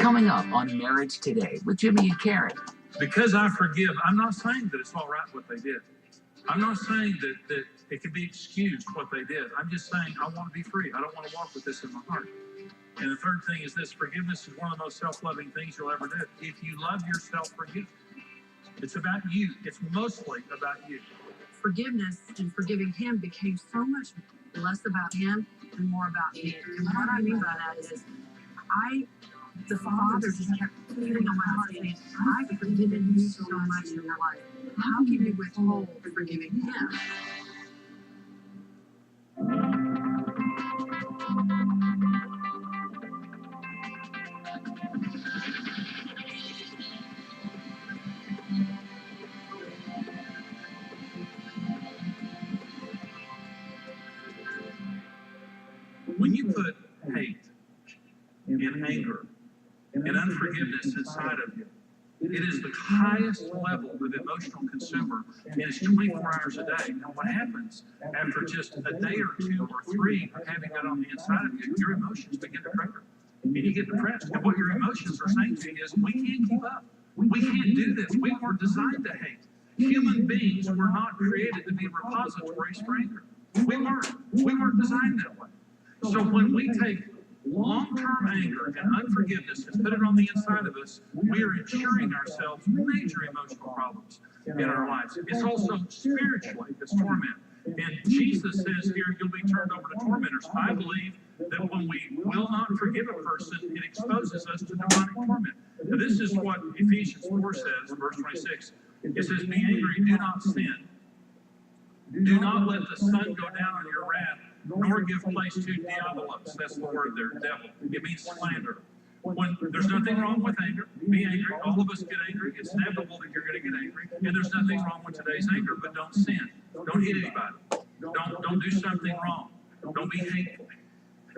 Coming up on Marriage Today with Jimmy and Karen. Because I forgive, I'm not saying that it's all right what they did. I'm not saying that it can be excused what they did. I'm just saying I want to be free. I don't want to walk with this in my heart. And the third thing is this: forgiveness is one of the most self-loving things you'll ever do. If you love yourself, forgive. It's about you. It's mostly about you. Forgiveness and forgiving him became so much less about him and more about me. And what I mean by that is the Father just kept putting on my heart saying, I've forgiven you so much in your life. How can you withhold forgiving him? When you put hate and anger and unforgiveness inside of you, it is the highest level of emotional consumer, and it's 24 hours a day. Now, what happens after just a day or two or three of having that on the inside of you, your emotions begin to trigger, and you get depressed. And what your emotions are saying to you is, we can't keep up. We can't do this. We weren't designed to hate. Human beings were not created to be repositories for anger. We weren't designed that way. So when we take long-term anger and unforgiveness and put it on the inside of us, we are ensuring ourselves major emotional problems in our lives. It's also spiritually, it's torment. And Jesus says here, you'll be turned over to tormentors. I believe that when we will not forgive a person, it exposes us to demonic torment. Now, this is what Ephesians 4 says, verse 26. It says, be angry, do not sin. Do not let the sun go down on your wrath, nor give place to diabolos. That's the word there, devil. It means slander. When there's nothing wrong with anger, be angry. All of us get angry. It's inevitable that you're going to get angry. And there's nothing wrong with today's anger, but don't sin. Don't hit anybody. Don't do something wrong. Don't be hateful.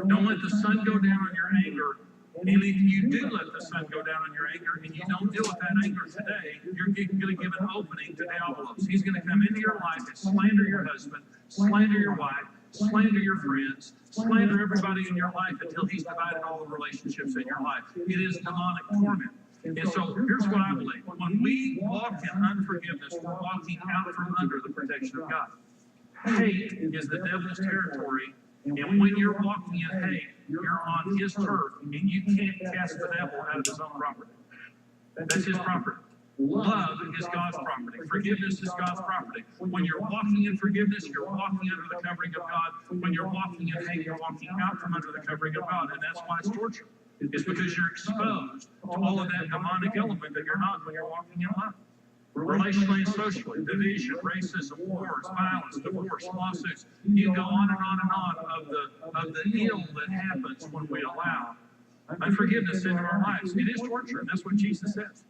Don't let the sun go down on your anger. And if you do let the sun go down on your anger and you don't deal with that anger today, you're going to give an opening to diabolos. He's going to come into your life and slander your husband, slander your wife, slander your friends, slander everybody in your life until he's divided all the relationships in your life. It is demonic torment. And so here's what I believe. When we walk in unforgiveness, we're walking out from under the protection of God. Hate is the devil's territory. And when you're walking in hate, you're on his turf, and you can't cast the devil out of his own property. That's his property. Love is God's property. Forgiveness is God's property. When you're walking in forgiveness, you're walking under the covering of God. When you're walking in hate, you're walking out from under the covering of God. And that's why it's torture. It's because you're exposed to all of that demonic element that you're not when you're walking in love. Relationally and socially, division, racism, wars, violence, divorce, lawsuits. You go on and on and on of the ill that happens when we allow unforgiveness into our lives. It is torture, and that's what Jesus says.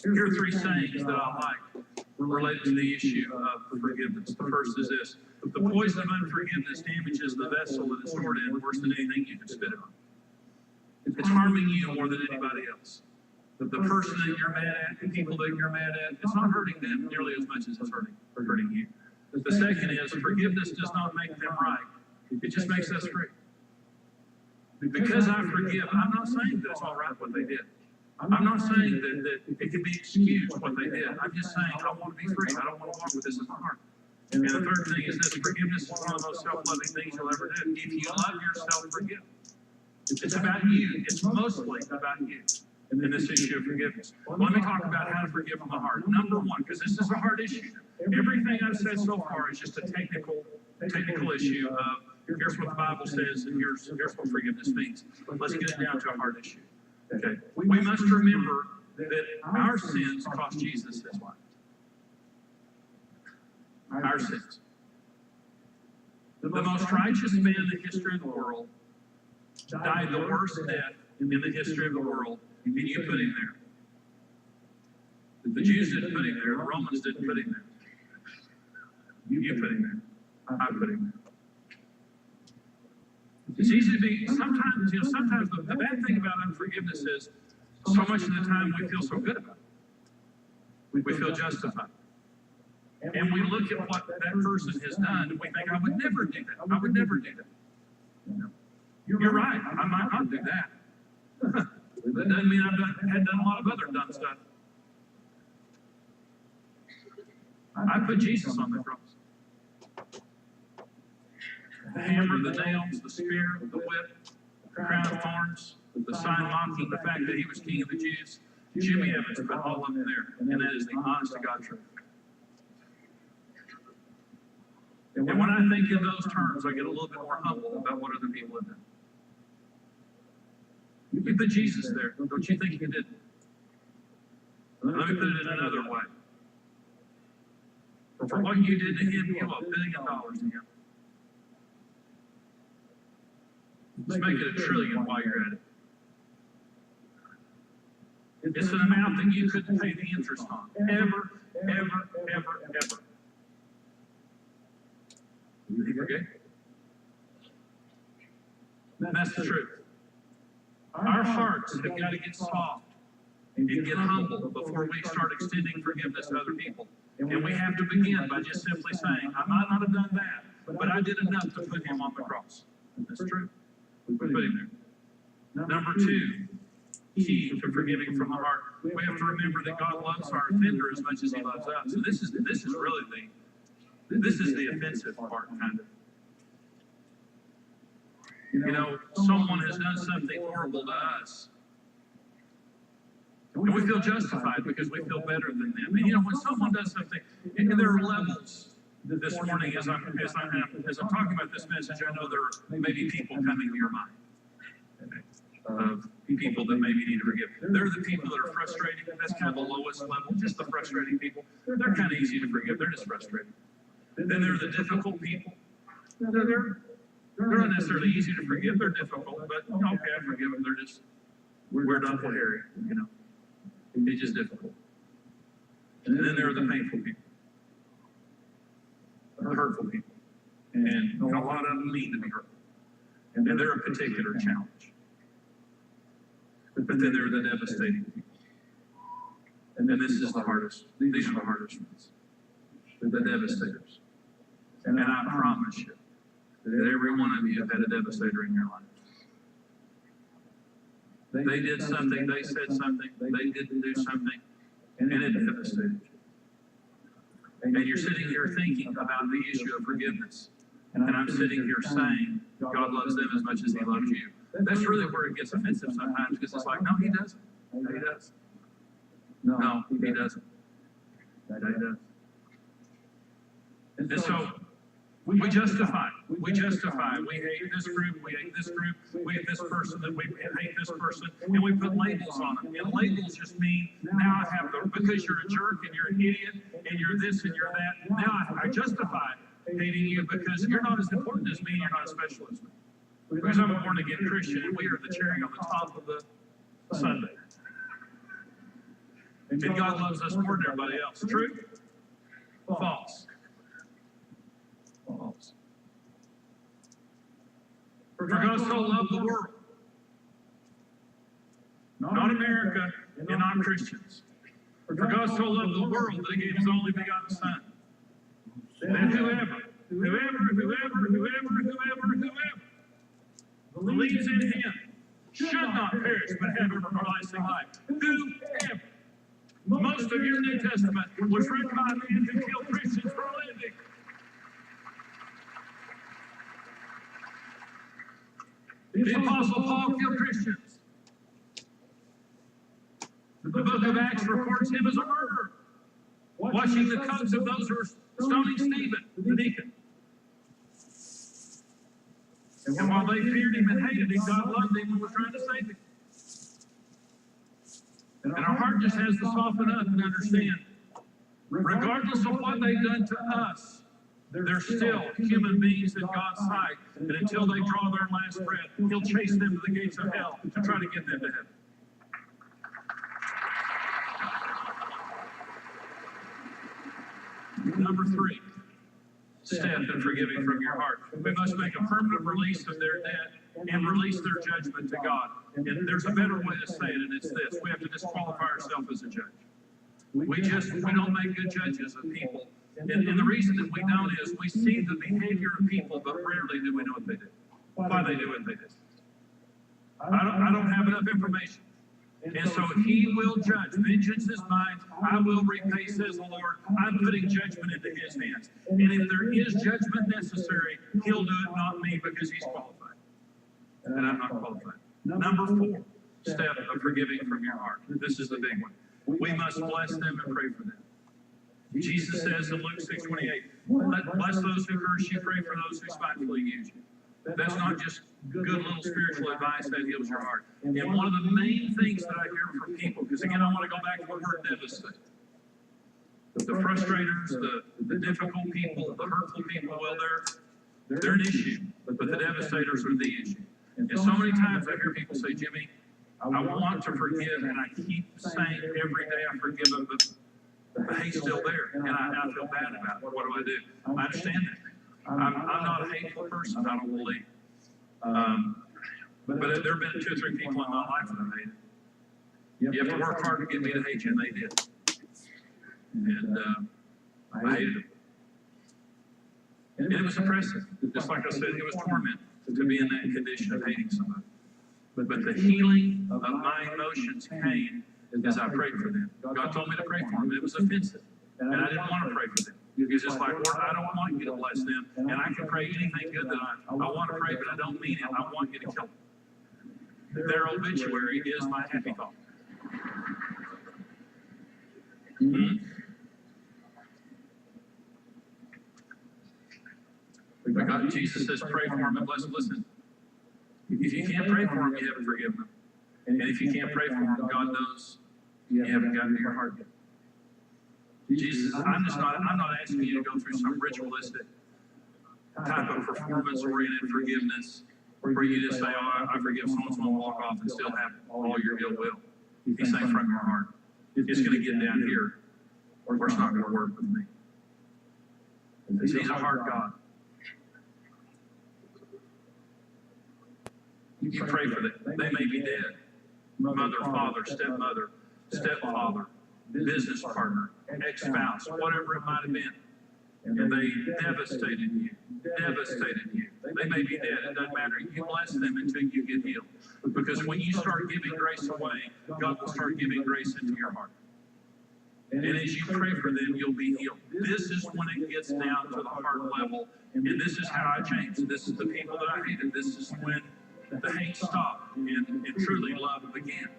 Here are three sayings that I like related to the issue of forgiveness. The first is this: the poison of unforgiveness damages the vessel that it's stored in worse than anything you can spit on. It's harming you more than anybody else. The person that you're mad at, the people that you're mad at, it's not hurting them nearly as much as it's hurting you. The second is forgiveness does not make them right. It just makes us free. Because I forgive, I'm not saying that it's all right what they did. I'm not saying that it can be excused what they did. I'm just saying I want to be free. I don't want to walk with this in my heart. And the third thing is this: forgiveness is one of the most self-loving things you'll ever do. If you love yourself, forgive. It's about you. It's mostly about you in this issue of forgiveness. Let me talk about how to forgive from the heart. Number one, because this is a hard issue. Everything I've said so far is just a technical issue of here's what the Bible says and here's what forgiveness means. Let's get it down to a hard issue. Okay. We must remember that our sins cost Jesus his life. Our sins. The most righteous man in the history of the world died the worst death in the history of the world, and you put him there. The Jews didn't put him there. The Romans didn't put him there. You put him there. I put him there. It's easy to be, sometimes the bad thing about unforgiveness is so much of the time we feel so good about it. We feel justified. And we look at what that person has done and we think, I would never do that. I would never do that. You're right. I might not do that. That doesn't mean had done a lot of other dumb stuff. I put Jesus on the cross. The hammer, the nails, the spear, the whip, the crown of thorns, the sign mocking the fact that he was king of the Jews. Jimmy Evans put all of them there, and that is the honest to God truth. And when I think in those terms, I get a little bit more humble about what other people have done. You put Jesus there, don't you think you did? Let me put it in another way. For what you did to him, you owe $1 billion to him. Let's make it $1 trillion while you're at it. It's an amount that you couldn't pay the interest on. Ever, ever, ever, ever. You forget? That's the truth. Our hearts have got to get soft and get humble before we start extending forgiveness to other people. And we have to begin by just simply saying, I might not have done that, but I did enough to put him on the cross. That's true. We put him there. Number two, key to forgiving from the heart. We have to remember that God loves our offender as much as he loves us. So this is really the offensive part, kind of. You know, someone has done something horrible to us. And we feel justified because we feel better than them. And you know, when someone does something, and there are levels. This morning, as I'm talking about this message, I know there are maybe people coming to your mind of people that maybe need to forgive. There are the people that are frustrating. That's kind of the lowest level, just the frustrating people. They're kind of easy to forgive. They're just frustrated. Then there are the difficult people. They're not necessarily easy to forgive. They're difficult, but okay, I forgive them. They're just weird Uncle Harry, you know. It's just difficult. And then there are the painful people. The hurtful people. And a lot of them need to be hurt. And they're a particular challenge. But then there are the devastating people. And this is the hardest. These are the hardest ones. The devastators. And I promise you that every one of you have had a devastator in your life. They did something, they said something, they didn't do something, and it devastated you. And you're sitting here thinking about the issue of forgiveness. And I'm sitting here saying, God loves them as much as he loves you. That's really where it gets offensive sometimes, because it's like, no, he doesn't. No, he does. No, he doesn't. No, he does. And so, we justify. We justify. We hate this group. We hate this group. We hate this person. That we hate this person. And we put labels on them. And labels just mean, now I have the, because you're a jerk and you're an idiot and you're this and you're that. Now I justify hating you because you're not as important as me. You're not as special as me. Because I'm a born again Christian and we are the cherry on the top of the sundae. And God loves us more than everybody else. True? False. False. For God so loved the world, not America and not Christians. For God so loved the world that he gave his only begotten Son. That whoever believes in him should not perish but have everlasting life. Whoever. Most of your New Testament was written by men who killed Christians for a living. The Apostle Paul killed Christians. The book of Acts reports him as a murderer, washing the coats of those who were stoning Stephen, the deacon. And while they feared him and hated him, God loved him and was trying to save him. And our heart just has to soften up and understand, regardless of what they've done to us, they're still human beings in God's sight. And until they draw their last breath, he'll chase them to the gates of hell to try to get them to heaven. Number 3, step in forgiving from your heart. We must make a permanent release of their debt and release their judgment to God. And there's a better way to say it, and it's this. We have to disqualify ourselves as a judge. We don't make good judges of people. And the reason that we don't is we see the behavior of people, but rarely do we know what they did. Why they do what they did. I don't have enough information. And so he will judge. Vengeance is mine. I will repay, says the Lord. I'm putting judgment into his hands. And if there is judgment necessary, he'll do it, not me, because he's qualified. And I'm not qualified. Number 4 step of forgiving from your heart. This is the big one. We must bless them and pray for them. Jesus says in Luke 6:28, bless those who curse you, pray for those who spitefully use you. That's not just good little spiritual advice that heals your heart. And one of the main things that I hear from people, because again, I want to go back to the word devastate. The frustrators, the difficult people, the hurtful people, well, they're an issue, but the devastators are the issue. And so many times I hear people say, Jimmy, I want to forgive, and I keep saying every day I forgive them, but the hate's still there, and I feel bad about it. What do I do? I understand that. I'm not a hateful person, I don't believe. But there have been 2 or 3 people in my life that I've hated. You have to work hard to get me to hate you, and they did. And I hated them. And it was oppressive. Just like I said, it was torment to be in that condition of hating somebody. But the healing of my emotions came as I prayed for them. God told me to pray for them. It was offensive. And I didn't want to pray for them. Because it's like, Lord, I don't want you to bless them. And I can pray anything good that I want to pray, but I don't mean it. I want you to kill them. Their obituary is my happy thought. God, Jesus says, pray for them and bless them. Listen, if you can't pray for them, you haven't forgiven them. And if you can't pray for them, God knows you haven't gotten to your heart yet. Jesus, I'm not asking you to go through some ritualistic type of performance-oriented forgiveness where you just say, oh, I forgive someone's going to walk off and still have all your ill will. He's saying from your heart. It's going to get down here, or it's not going to work with me. He's a hard God. You pray for them. They may be dead. Mother, father, stepmother, stepfather, business partner, ex-spouse, whatever it might have been. And they devastated you. Devastated you. They may be dead. It doesn't matter. You bless them until you get healed. Because when you start giving grace away, God will start giving grace into your heart. And as you pray for them, you'll be healed. This is when it gets down to the heart level. And this is how I changed. This is the people that I hated. This is when the hate stopped and truly love began.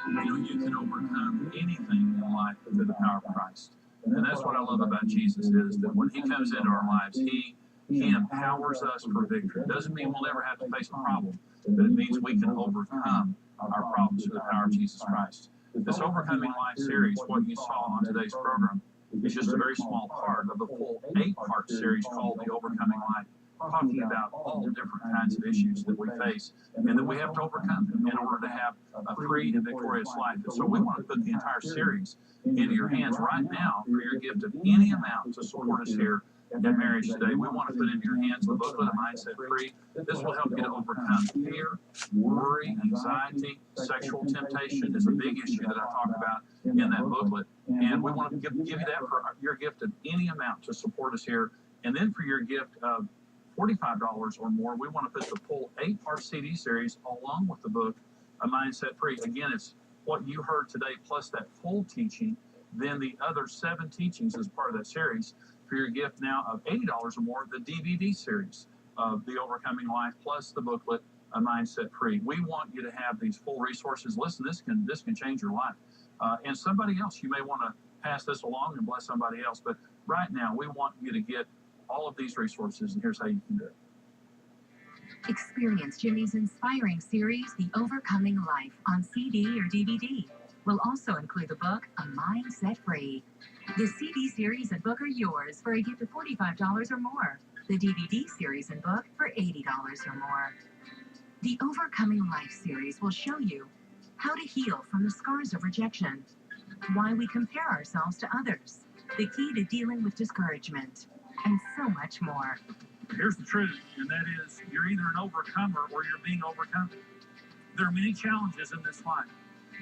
You know, you can overcome anything in life through the power of Christ. And that's what I love about Jesus is that when he comes into our lives, he empowers us for victory. It doesn't mean we'll never have to face a problem, but it means we can overcome our problems through the power of Jesus Christ. This Overcoming Life series, what you saw on today's program, is just a very small part of a full 8-part series called The Overcoming Life, talking about all the different kinds of issues that we face and that we have to overcome in order to have a free and victorious life. And so we want to put the entire series into your hands right now for your gift of any amount to support us here at Marriage Today. We want to put in your hands the booklet, A Mindset Free. This will help you to overcome fear, worry, anxiety, sexual temptation is a big issue that I talk about in that booklet. And we want to give you that for your gift of any amount to support us here. And then for your gift of $45 or more, we want to put the full 8-part CD series along with the book, A Mindset Free. Again, it's what you heard today plus that full teaching, then the other 7 teachings as part of that series. For your gift now of $80 or more, the DVD series of The Overcoming Life plus the booklet, A Mindset Free. We want you to have these full resources. Listen, this can change your life. And somebody else, you may want to pass this along and bless somebody else. But right now, we want you to get all of these resources, and here's how you can do it. Experience Jimmy's inspiring series, The Overcoming Life, on CD or DVD. We'll also include the book, A Mindset Free. The CD series and book are yours for a gift of $45 or more. The DVD series and book for $80 or more. The Overcoming Life series will show you how to heal from the scars of rejection, why we compare ourselves to others, the key to dealing with discouragement, and so much more. Here's the truth, and that is you're either an overcomer or you're being overcome. There are many challenges in this life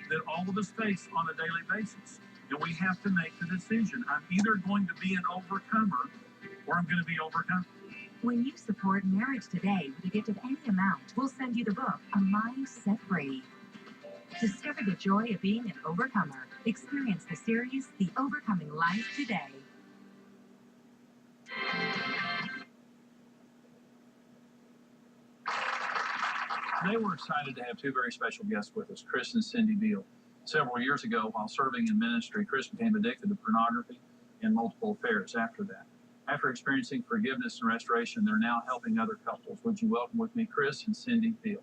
that all of us face on a daily basis, and we have to make the decision. I'm either going to be an overcomer or I'm going to be overcome. When you support Marriage Today with a gift of any amount, we'll send you the book, A Mindset Free. Discover the joy of being an overcomer. Experience the series, The Overcoming Life, today. Today we're excited to have two very special guests with us, Chris and Cindy Beal. Several years ago, while serving in ministry, Chris became addicted to pornography and multiple affairs after that. After experiencing forgiveness and restoration, they're now helping other couples. Would you welcome with me Chris and Cindy Beal?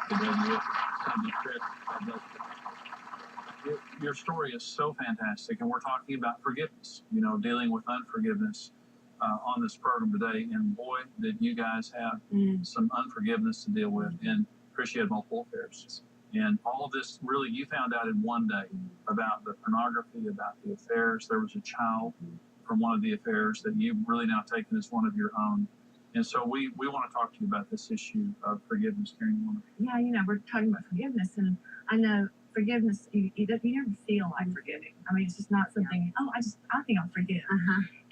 Good to have you with us, Cindy, Chris. God bless you. Your story is so fantastic, and we're talking about forgiveness, dealing with unforgiveness on this program today. And boy, did you guys have some unforgiveness to deal with. And Chris, you had multiple affairs. And all of this, really, you found out in one day about the pornography, about the affairs. There was a child from one of the affairs that you've really now taken as one of your own. And so we want to talk to you about this issue of forgiveness, Karen. Yeah, we're talking about forgiveness, and I know forgiveness, you never feel like forgiving. I mean, it's just not something, I think I'll forgive.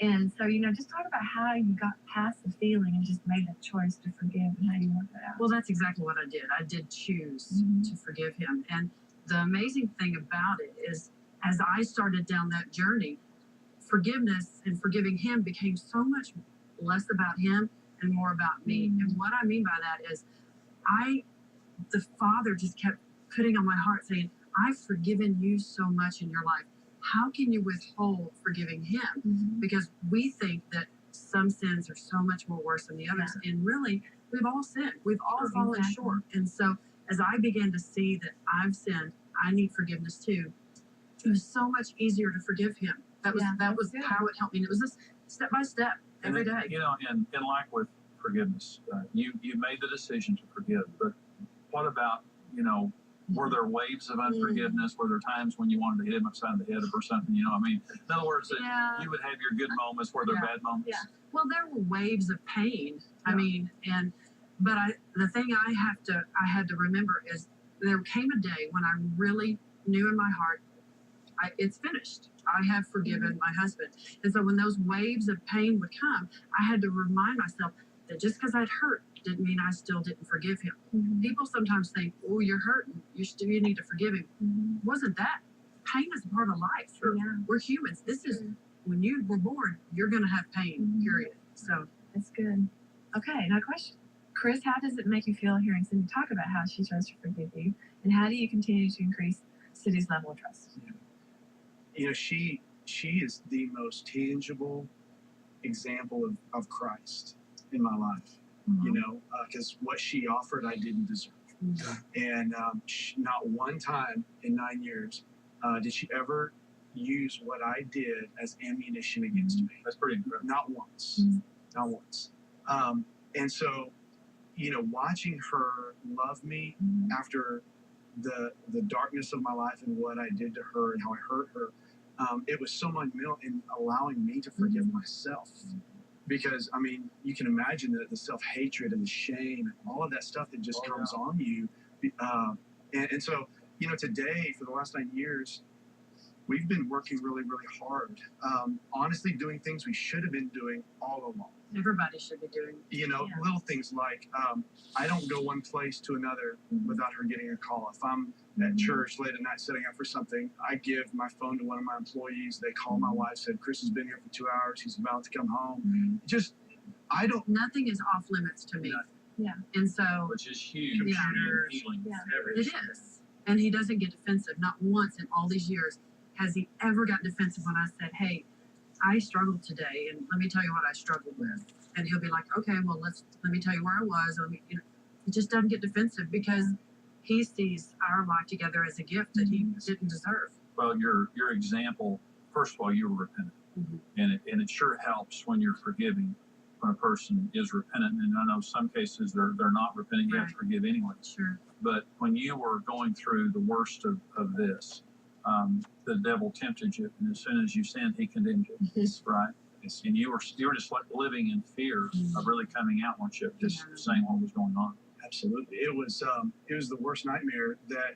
And so, just talk about how you got past the feeling and just made that choice to forgive and how you worked that out. Well, that's exactly what I did. I did choose to forgive him. And the amazing thing about it is, as I started down that journey, forgiveness and forgiving him became so much less about him and more about me. And what I mean by that is, the Father just kept putting on my heart saying, I've forgiven you so much in your life. How can you withhold forgiving him? Because we think that some sins are so much more worse than the others. And really, we've all sinned. We've all fallen short. And so as I began to see that I've sinned, I need forgiveness too. It was so much easier to forgive him. That was how it helped me. And it was just step by step every day. And like with forgiveness, you made the decision to forgive. But what about, were there waves of unforgiveness? Were there times when you wanted to hit him upside the head or something? In other words, that you would have your good moments. Were there bad moments? Yeah. Well, there were waves of pain. I mean, but the thing I had to remember is there came a day when I really knew in my heart, it's finished. I have forgiven my husband. And so when those waves of pain would come, I had to remind myself that just because I'd hurt didn't mean I still didn't forgive him. People sometimes think, oh, you're hurting, you need to forgive him. Wasn't that? Pain is a part of life. We're humans. This is, when you were born, you're going to have pain, period. So that's good. Okay, now question. Chris, how does it make you feel hearing Cindy talk about how she chose to forgive you? And how do you continue to increase Cindy's level of trust? She is the most tangible example of Christ in my life, because what she offered, I didn't deserve. And not one time in 9 years did she ever use what I did as ammunition against me. That's pretty incredible. Not once. Not once. And so, watching her love me after the darkness of my life and what I did to her and how I hurt her, it was so monumental in allowing me to forgive myself. Because, you can imagine that the self-hatred and the shame and all of that stuff that just comes on you. And so, today, for the last 9 years, we've been working really, really hard. Honestly, doing things we should have been doing all along. everybody should be doing. Little things like I don't go one place to another without her getting a call. If I'm at church late at night setting up for something, I give my phone to one of my employees. They call my wife, said, Chris has been here for 2 hours. He's about to come home. Nothing is off limits to me. Nothing. Yeah. And so. Which is huge. Computers, Healing. Yeah. Everything. It is. And he doesn't get defensive. Not once in all these years has he ever gotten defensive when I said, hey, I struggled today, and let me tell you what I struggled with. And he'll be like, okay, well, let me tell you where I was. He just doesn't get defensive because he sees our life together as a gift that he didn't deserve. Well, your example, first of all, you were repentant. And it sure helps when you're forgiving when a person is repentant. And I know some cases they're not repentant, you have to forgive anyway. Sure. But when you were going through the worst of this, the devil tempted you, and as soon as you sinned, he condemned you, right? And you were just like living in fear of really coming out, weren't you? Just saying what was going on. Absolutely. It was the worst nightmare that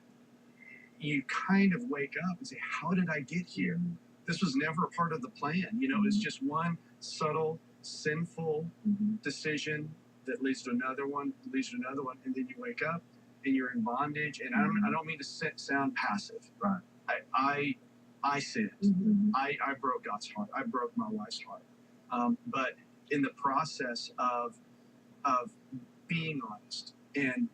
you kind of wake up and say, how did I get here? This was never a part of the plan. It's just one subtle, sinful decision that leads to another one, and then you wake up and you're in bondage, and I don't mean to sound passive. Right. I sinned. I broke God's heart. I broke my wife's heart. But in the process of being honest, and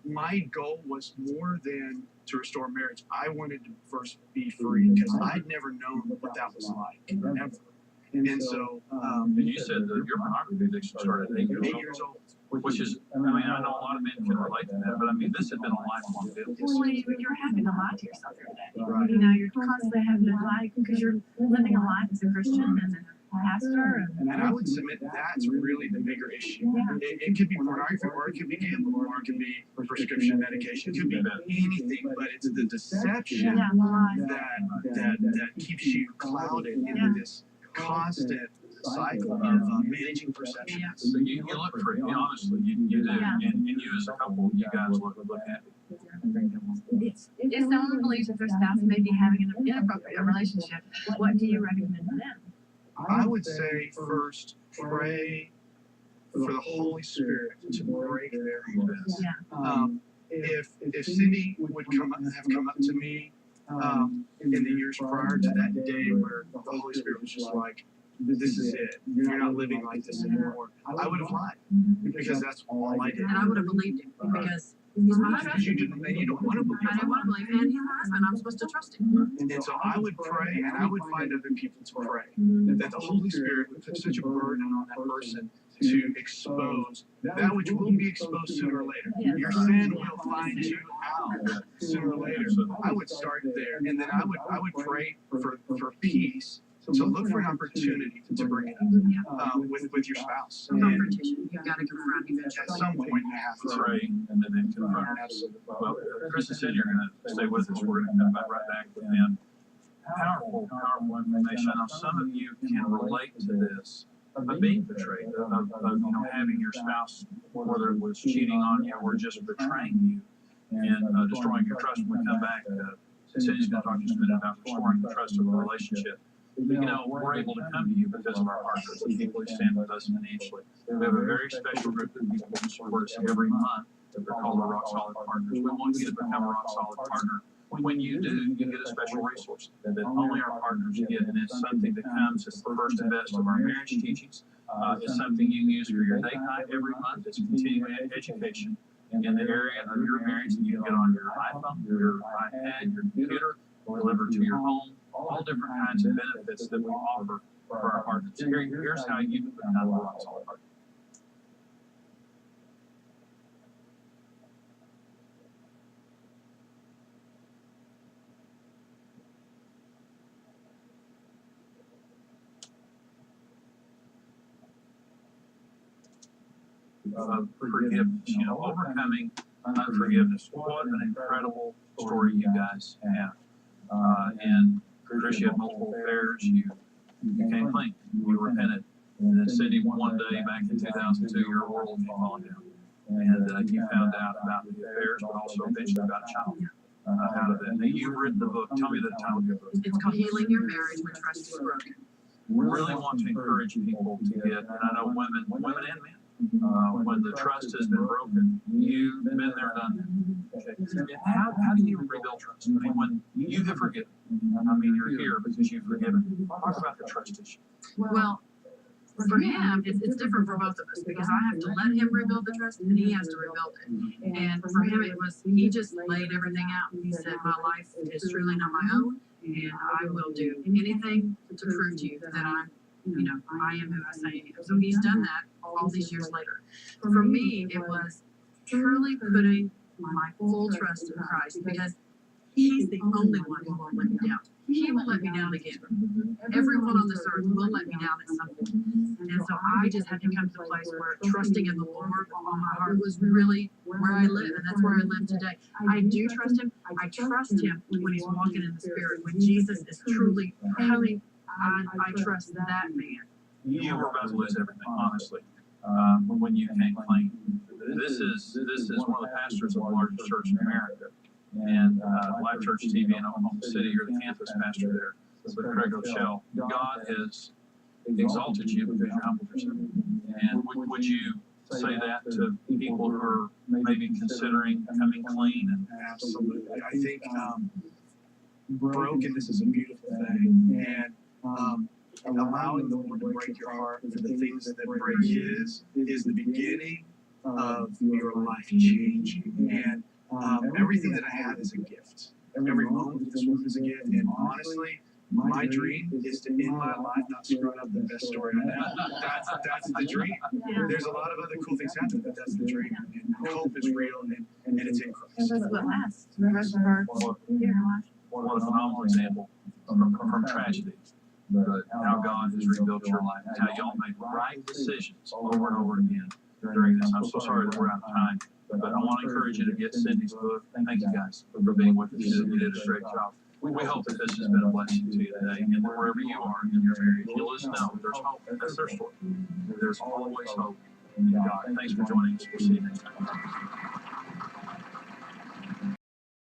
my goal was more than to restore marriage. I wanted to first be free because I'd never known what that was like, ever. And so, And you said that your pornography addiction started at 8 years 8 old. years old. Which is, I mean, I know a lot of men can relate to that, but I mean, this had been a lifelong deal. Well, you're having to lie to yourself every day. Right. You're constantly having to lie because you're living a life as a Christian and a pastor. And I would submit that's really the bigger issue. Yeah. It could be pornography, or it could be gambling, or it could be prescription medication. It could be anything, but it's the deception Yeah, the lies. that keeps you clouded into this constant cycle of managing perception. Yeah. So you look pretty, honestly, you do. Yeah. And you as a couple, you guys look happy. If someone believes that their spouse may be having an inappropriate relationship, what do you recommend to them? I would say first pray for the Holy Spirit to break their hearts. Yeah. If Cindy would have come up to me in the years prior to that day where the Holy Spirit was just like, this is it. You're not living like this anymore. I would have lied because that's all I did. And I would have believed him because he's my husband. Because you don't want to believe. I didn't want to believe, and he's my husband. I'm supposed to trust him. And so I would pray, and I would find other people to pray. That the Holy Spirit would put such a burden on that person to expose that which will be exposed sooner or later. Yeah. Your sin will find you out sooner or later. I would start there, and then I would pray for peace. So look for an opportunity to bring it up with your spouse. And Confrontation. You've got to confront him. at some point you have to. Pray and then confront. Absolutely. Well, Chris and Cindy are going to stay with us. We're going to come back right back with them. Powerful information. Now, some of you can relate to this of being betrayed, of having your spouse, whether it was cheating on you or just betraying you and destroying your trust. When we come back, Cindy's going to talk to us a minute about restoring the trust of a relationship. We're able to come to you because of our partners, the people who stand with us financially. We have a very special group of people who support us every month. They're called the Rock Solid Partners. We want you to become a Rock Solid Partner. When you do, you get a special resource that only our partners get, and it's something that comes as the first and best of our marriage teachings. It's something you use for your date night every month. It's continuing education in the area of your marriage that you can get on your iPhone, your iPad, your computer, delivered to your home. All different kinds of benefits that we offer for our partners. Here's how you can become a Rock Solid Partner. Forgiveness, overcoming unforgiveness. What an incredible story you guys have. And Chris, you had multiple affairs. You came clean. You repented. And then Cindy, one day back in 2002, your world came falling down. And you found out about the affairs, but also eventually about a child out of that. Now, you've written the book. Tell me the title of your book. It's called Healing Your Marriage When Trust is Broken. Really want to encourage people to get, and I know women and men, when the trust has been broken, you've been there, done that. Okay. How do you rebuild trust? I mean, when you have forgiven, I mean, you're here because you've forgiven. Talk about the trust issue. Well, for him, it's different for both of us because I have to let him rebuild the trust and he has to rebuild it. And for him, it was, he just laid everything out. He said, my life is truly not my own, and I will do anything to prove to you that I am who I say I am. So he's done that all these years later. For me, it was truly putting my full trust in Christ because he's the only one who won't let me down. He will let me down again. Everyone on this earth will let me down at some point. And so I just had to come to the place where trusting in the Lord with all my heart was really where I live, and that's where I live today. I do trust him. I trust him when he's walking in the Spirit. When Jesus is truly coming, I trust that man. You were about to lose everything, honestly, when you came clean. This is one of the pastors of the largest church in America. And Life Church TV in Oklahoma City, you're the campus pastor there with Craig O'Shell. God has exalted you because you humbled yourself. And would you say that to people who are maybe considering coming clean? And Absolutely. I think brokenness is a beautiful thing, and allowing the Lord to break your heart for the things that break His is the beginning of your life changing. And everything that I have is a gift. Every moment in this room is a gift. And honestly, my dream is to end my life not screwing up the best story I know. That's the dream. There's a lot of other cool things happening, but that's the dream. And hope is real, and it's in Christ. And that's what lasts. The rest of our life. what a phenomenal example from tragedy, but how God has rebuilt your life, how y'all made right decisions over and over again during this. I'm so sorry that we're out of time, but I want to encourage you to get Cindy's book. Thank you guys for being with us. You did a great job. We hope that this has been a blessing to you today, and that wherever you are in your marriage, you'll just know there's hope. That's their story. There's always hope in God. Thanks for joining us. We'll see you next time.